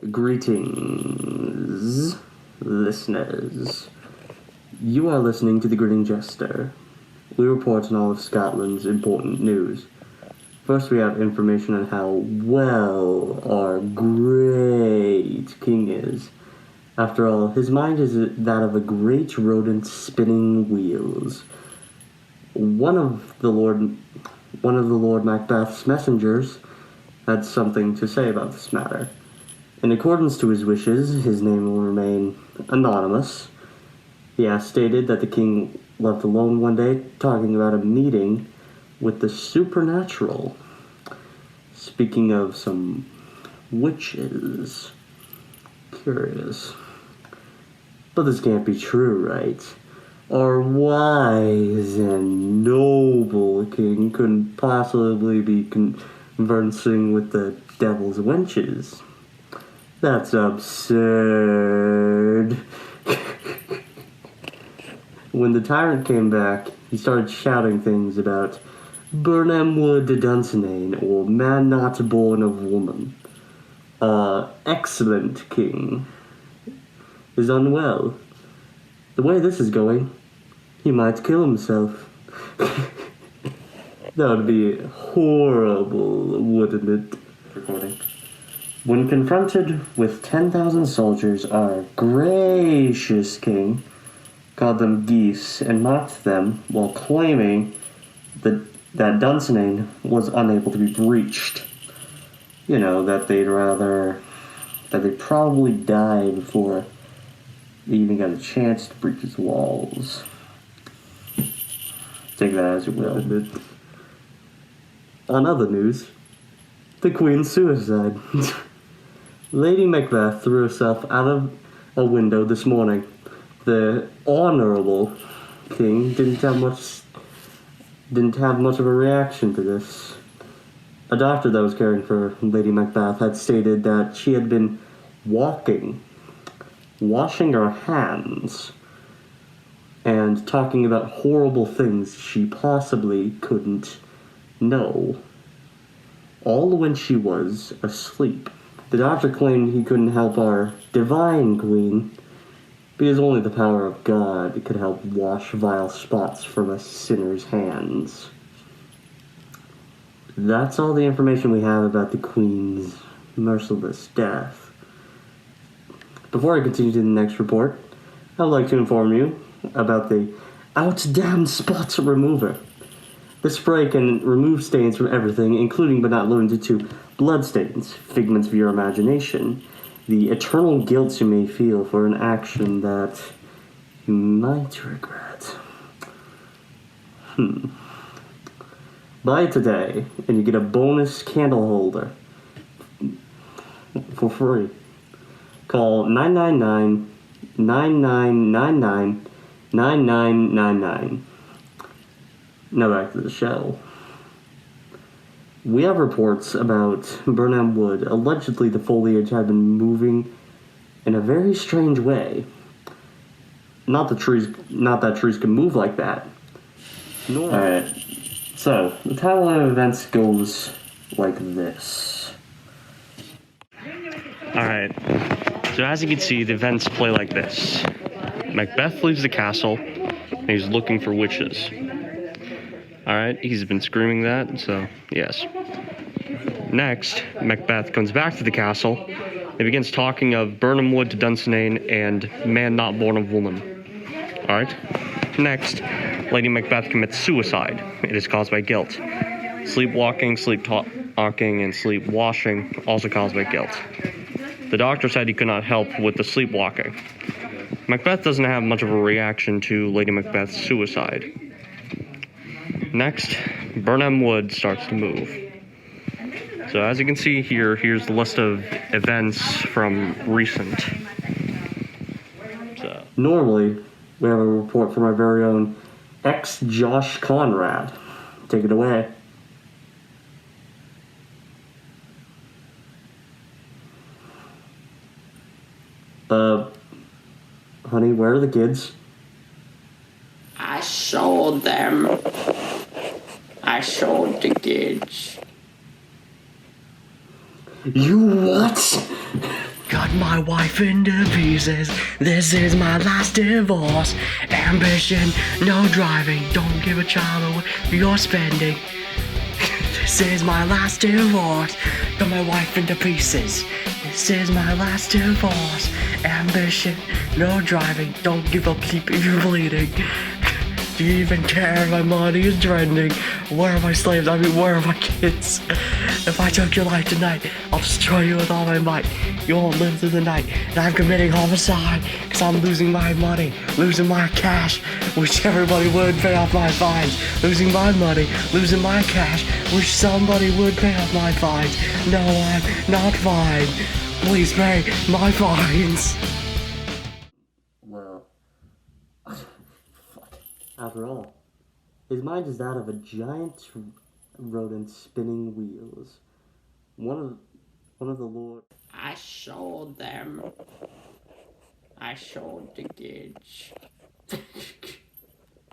Greetings, listeners. You are listening to The Grinning Jester. We report on all of Scotland's important news. First, we have information on how well our great king is. After all, his mind is that of a great rodent spinning wheels. One of the Lord Macbeth's messengers had something to say about this matter. In accordance to his wishes, his name will remain anonymous. He has stated that the king left alone one day talking about a meeting with the supernatural. Speaking of some witches. Curious. But this can't be true, right? Our wise and noble king couldn't possibly be conversing with the devil's wenches. That's absurd. When the tyrant came back, he started shouting things about Burnham Wood de Dunsinane, or man not born of woman. Excellent king is unwell. The way this is going, he might kill himself. That would be horrible, wouldn't it? Recording. When confronted with 10,000 soldiers, our gracious king called them geese and mocked them while claiming that Dunsinane was unable to be breached. You know, that they'd probably die before they even got a chance to breach his walls. Take that as you will. On other news, the Queen's suicide. Lady Macbeth threw herself out of a window this morning. The honorable king didn't have much of a reaction to this. A doctor that was caring for Lady Macbeth had stated that she had been washing her hands, and talking about horrible things she possibly couldn't know, all when she was asleep. The doctor claimed he couldn't help our divine queen, because only the power of God could help wash vile spots from a sinner's hands. That's all the information we have about the Queen's merciless death. Before I continue to the next report, I'd like to inform you about the Out-Damned Spots Remover. This spray can remove stains from everything, including but not limited to blood stains, figments of your imagination, the eternal guilt you may feel for an action that you might regret. Buy it today, and you get a bonus candle holder for free. Call 999-9999-9999. Now back to the show. We have reports about Burnham Wood. Allegedly, the foliage had been moving in a very strange way. Not that trees can move like that. Alright, so the timeline of events goes like this. Alright, so as you can see, the events play like this. Macbeth leaves the castle, and he's looking for witches. Alright, he's been screaming that, so yes. Next, Macbeth comes back to the castle and begins talking of Burnham Wood to Dunsinane and man not born of woman. Alright. Next, Lady Macbeth commits suicide. It is caused by guilt. Sleepwalking, sleep talking, and sleep washing also caused by guilt. The doctor said he could not help with the sleepwalking. Macbeth doesn't have much of a reaction to Lady Macbeth's suicide. Next, Burnham Wood starts to move. So as you can see here, here's the list of events from recent. So. Normally, we have a report from our very own ex-Josh Conrad. Take it away. Honey, where are the kids? I showed them. I showed the kids. You what? Cut my wife into pieces. This is my last divorce. Ambition, no driving. Don't give a child away for your spending. This is my last divorce. Cut my wife into pieces. This is my last divorce. Ambition, no driving. Don't give up sleep if you're bleeding. Do you even care if my money is trending? Where are my slaves? I mean, where are my kids? If I took your life tonight, I'll destroy you with all my might. You won't live through the night, and I'm committing homicide, cause I'm losing my money, losing my cash, wish everybody would pay off my fines. Losing my money, losing my cash, wish somebody would pay off my fines. No, I'm not fine. Please pay my fines. Well, fuck. After all, his mind is that of a giant rodent spinning wheels. One of the Lord. I showed them. I showed the kids.